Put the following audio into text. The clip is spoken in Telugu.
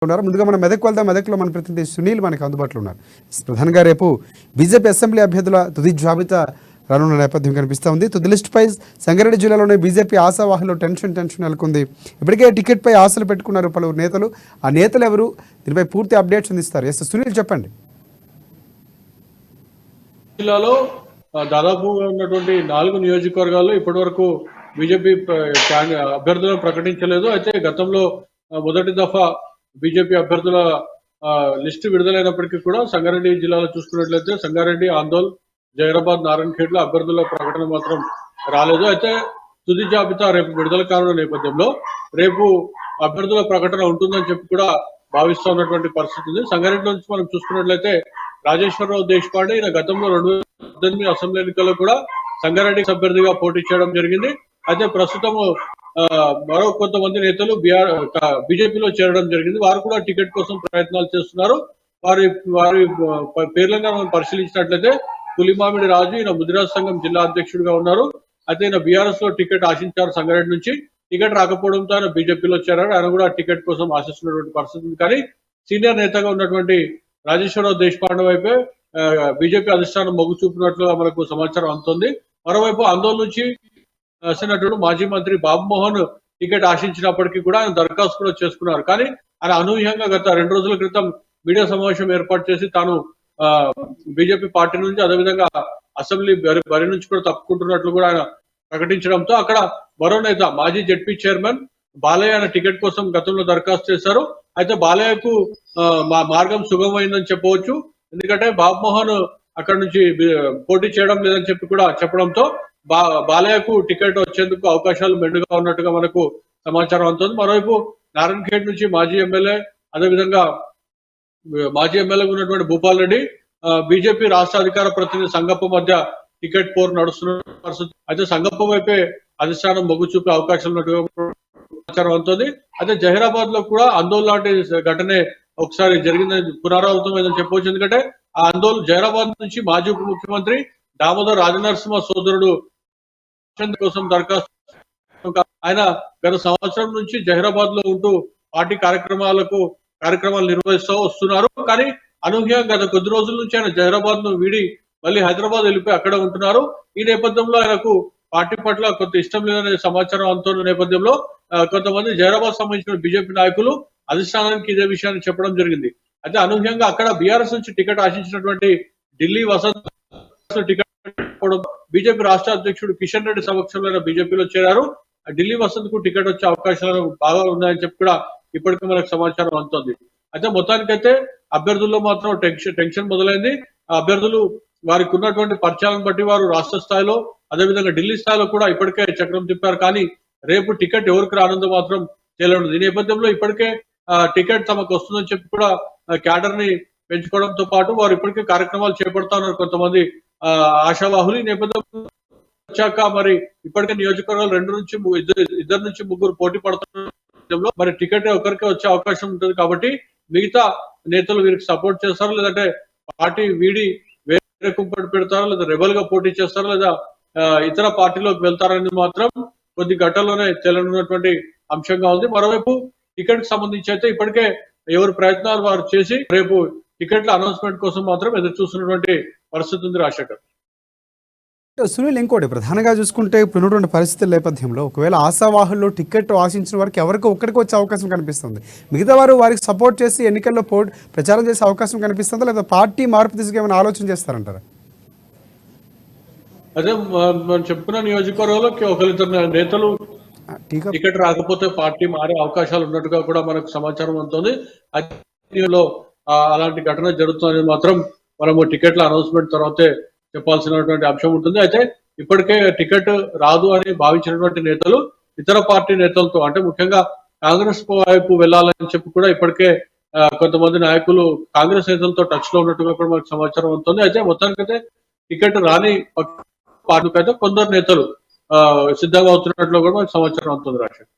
ఉన్నారు. ముందుగా మనం మెదక్ వెళ్దాం. మెదక్లో మన ప్రతినిధి సునీల్ మనకు అందుబాటులో ఉన్నారు. ప్రధానంగా రేపు బీజేపీ అసెంబ్లీ అభ్యర్థుల తుది జాబితా రానున్న నేపథ్యం కనిపిస్తూ ఉంది. తుది లిస్టుపై సంగారెడ్డి జిల్లాలోని బీజేపీ ఆశావాహులో టెన్షన్ నెలకొంది. ఇప్పటికే టికెట్పై ఆశలు పెట్టుకున్నారు పలువురు నేతలు. ఆ నేతలు ఎవరు, దీనిపై పూర్తి అప్డేట్స్ అందిస్తారు. ఎస్ సునీల్ చెప్పండి. జిల్లాలో దాదాపు ఉన్నటువంటి 4 నియోజకవర్గాల్లో ఇప్పటి వరకు బీజేపీ అభ్యర్థులను ప్రకటించలేదు. అయితే గతంలో మొదటి దఫా బీజేపీ అభ్యర్థుల లిస్టు విడుదలైనప్పటికీ కూడా సంగారెడ్డి జిల్లాలో చూసుకున్నట్లయితే సంగారెడ్డి, ఆందోళ్, జైరాబాద్, నారాయణఖేడ్లో అభ్యర్థుల ప్రకటన మాత్రం రాలేదు. అయితే తుది జాబితా రేపు విడుదల కానున్న నేపథ్యంలో రేపు అభ్యర్థుల ప్రకటన ఉంటుందని చెప్పి కూడా భావిస్తూ ఉన్నటువంటి పరిస్థితి ఉంది. సంగారెడ్డి నుంచి మనం చూసుకున్నట్లయితే రాజేశ్వరరావు దేశపాండే ఈయన గతంలో 2018 అసెంబ్లీ ఎన్నికల్లో కూడా సంగారెడ్డి అభ్యర్థిగా పోటీ చేయడం జరిగింది. అయితే ప్రస్తుతము మరో కొంతమంది నేతలు బీజేపీలో చేరడం జరిగింది. వారు కూడా టికెట్ కోసం ప్రయత్నాలు చేస్తున్నారు. వారి పేర్లను మనం పరిశీలించినట్లయితే పులిమామిడి రాజు, ఈయన ముదిరాజ్ సంఘం జిల్లా అధ్యక్షుడిగా ఉన్నారు. అయితే ఈయన బీఆర్ఎస్ లో టికెట్ ఆశించారు. సంగారెడ్డి నుంచి టికెట్ రాకపోవడంతో ఆయన బీజేపీలో చేరారు. ఆయన కూడా టికెట్ కోసం ఆశిస్తున్నటువంటి పరిస్థితి ఉంది. కానీ సీనియర్ నేతగా ఉన్నటువంటి రాజేశ్వరరావు దేశపాండే వైపే బీజేపీ అధిష్టానం మొగ్గు చూపినట్లుగా మనకు సమాచారం అందుతుంది. మరోవైపు ఆందోళన నుంచి వచ్చినటువంటి మాజీ మంత్రి బాబు మోహన్ టికెట్ ఆశించినప్పటికీ కూడా ఆయన దరఖాస్తు కూడా చేసుకున్నారు. కానీ ఆయన అనూహ్యంగా గత 2 రోజుల క్రితం మీడియా సమావేశం ఏర్పాటు చేసి తాను బీజేపీ పార్టీ నుంచి అదేవిధంగా అసెంబ్లీ బరి నుంచి కూడా తప్పుకుంటున్నట్లు కూడా ఆయన ప్రకటించడంతో అక్కడ మరో నేత మాజీ జెడ్పీ చైర్మన్ బాలయ్య ఆయన టికెట్ కోసం గతంలో దరఖాస్తు చేశారు. అయితే బాలయ్యకు మార్గం సుగమైందని చెప్పవచ్చు. ఎందుకంటే బాబు మోహన్ అక్కడ నుంచి పోటీ చేయడం లేదని చెప్పి కూడా చెప్పడంతో బాలయ్యకు టికెట్ వచ్చేందుకు అవకాశాలు మెండుగా ఉన్నట్టుగా మనకు సమాచారం అందుతుంది. మరోవైపు నారాయణఖేడ్ నుంచి మాజీ ఎమ్మెల్యే అదేవిధంగా మాజీ ఎమ్మెల్యేగా ఉన్నటువంటి భూపాల్ రెడ్డి బీజేపీ రాష్ట్ర అధికార ప్రతినిధి సంగప్ప మధ్య టికెట్ పోరు నడుస్తున్న పరిస్థితి. అయితే సంగప్ప వైపే అధిష్టానం మొగ్గు చూపే అవకాశాలు ఉన్నట్టుగా సమాచారం అందుతుంది. అయితే జహీరాబాద్ లో కూడా ఆందోళన లాంటి ఘటనే ఒకసారి జరిగిందని పునరావృతమైందని చెప్పవచ్చు. ఎందుకంటే ఆ ఆందోళన జహీరాబాద్ నుంచి మాజీ ఉప ముఖ్యమంత్రి దామోదర్ రాజనరసింహ సోదరుడు కోసం దరఖాస్తు ఆయన గత సంవత్సరం నుంచి జహీరాబాద్ లో ఉంటూ పార్టీ కార్యక్రమాలు నిర్వహిస్తూ వస్తున్నారు. కానీ అనూహ్యంగా గత కొద్ది రోజుల నుంచి ఆయన జహీరాబాద్ ను వీడి మళ్ళీ హైదరాబాద్ వెళ్ళిపోయి అక్కడ ఉంటున్నారు. ఈ నేపథ్యంలో ఆయనకు పార్టీ పట్ల కొంత ఇష్టం లేదనే సమాచారం అందుతున్న నేపథ్యంలో కొంతమంది జహీరాబాద్ సంబంధించిన బీజేపీ నాయకులు అధిష్టానానికి ఇదే విషయాన్ని చెప్పడం జరిగింది. అయితే అనూహ్యంగా అక్కడ బీఆర్ఎస్ నుంచి టికెట్ ఆశించినటువంటి ఢిల్లీ వసంత్ టికెట్ బీజేపీ రాష్ట్ర అధ్యక్షుడు కిషన్ రెడ్డి సమక్షంలో బీజేపీలో చేరారు. ఢిల్లీ వసంత్ కు టికెట్ వచ్చే అవకాశాలు బాగా ఉన్నాయని చెప్పి కూడా ఇప్పటికే మనకు సమాచారం అందుతుంది. అయితే మొత్తానికైతే అభ్యర్థుల్లో మాత్రం టెన్షన్ మొదలైంది. అభ్యర్థులు వారికి ఉన్నటువంటి పరిచయాలను బట్టి వారు రాష్ట్ర స్థాయిలో అదేవిధంగా ఢిల్లీ స్థాయిలో కూడా ఇప్పటికే చక్రం తిప్పారు. కానీ రేపు టికెట్ ఎవరికి రానుందో మాత్రం తేలనుంది. ఈ నేపథ్యంలో ఇప్పటికే టికెట్ తమకు వస్తుందని చెప్పి కూడా క్యాడర్ ని పెంచుకోవడంతో పాటు వారు ఇప్పటికే కార్యక్రమాలు చేపడతా ఉన్నారు కొంతమంది ఆశావాహులు. ఈ నేపథ్యంలో వచ్చాక మరి ఇప్పటికే నియోజకవర్గాలు 2 నుంచి 3 పోటీ పడుతున్న మరి టికెట్ ఒకరికి వచ్చే అవకాశం ఉంటుంది. కాబట్టి మిగతా నేతలు వీరికి సపోర్ట్ చేస్తారో లేదంటే పార్టీ వీడి వేరే కుంపటి పెడతారో లేదా రెబల్ గా పోటీ చేస్తారో లేదా ఇతర పార్టీలోకి వెళ్తారని మాత్రం కొద్ది గంటల్లోనే తేలనున్నటువంటి అంశంగా ఉంది. మరోవైపు టికెట్ కి సంబంధించి అయితే ఇప్పటికే ఎవరి ప్రయత్నాలు వారు చేసి రేపు టికెట్ల అనౌన్స్మెంట్ కోసం మాత్రం ఎదురు చూస్తున్నటువంటి పరిస్థితి ఉంది. రాజశేఖర్, సునీల్, ఇంకోటి ప్రధానంగా చూసుకుంటే ఇప్పుడున్నటువంటి పరిస్థితుల నేపథ్యంలో ఒకవేళ ఆశావాహుల్లో టికెట్ ఆశించిన వారికి ఎవరికి ఒక్కడికి వచ్చే అవకాశం కనిపిస్తుంది, మిగతా వారు వారికి సపోర్ట్ చేసి ఎన్నికల్లో ప్రచారం చేసే అవకాశం కనిపిస్తుందా, లేదా పార్టీ మార్పు దిశగా ఏమైనా ఆలోచన చేస్తారంటారా? అదే మనం చెప్పుకున్న నియోజకవర్గంలో ఒకరిద్దరు నేతలు టికెట్ రాకపోతే పార్టీ మారే అవకాశాలు ఉన్నట్టుగా కూడా మనకు సమాచారం అందుతుంది. అలాంటి ఘటన జరుగుతుందని మాత్రం మనము టికెట్ల అనౌన్స్మెంట్ తర్వాతే చెప్పాల్సినటువంటి అంశం ఉంటుంది. అయితే ఇప్పటికే టికెట్ రాదు అని భావించినటువంటి నేతలు ఇతర పార్టీ నేతలతో అంటే ముఖ్యంగా కాంగ్రెస్ వైపు వెళ్లాలని చెప్పి కూడా ఇప్పటికే కొంతమంది నాయకులు కాంగ్రెస్ నేతలతో టచ్ లో ఉన్నట్టుగా కూడా మనకు సమాచారం ఉంటుంది. అయితే మొత్తానికైతే టికెట్ రాని పార్టీకైతే కొందరు నేతలు సిద్ధంగా అవుతున్నట్లు కూడా మనకు సమాచారం అవుతుంది. రాష్ట్రం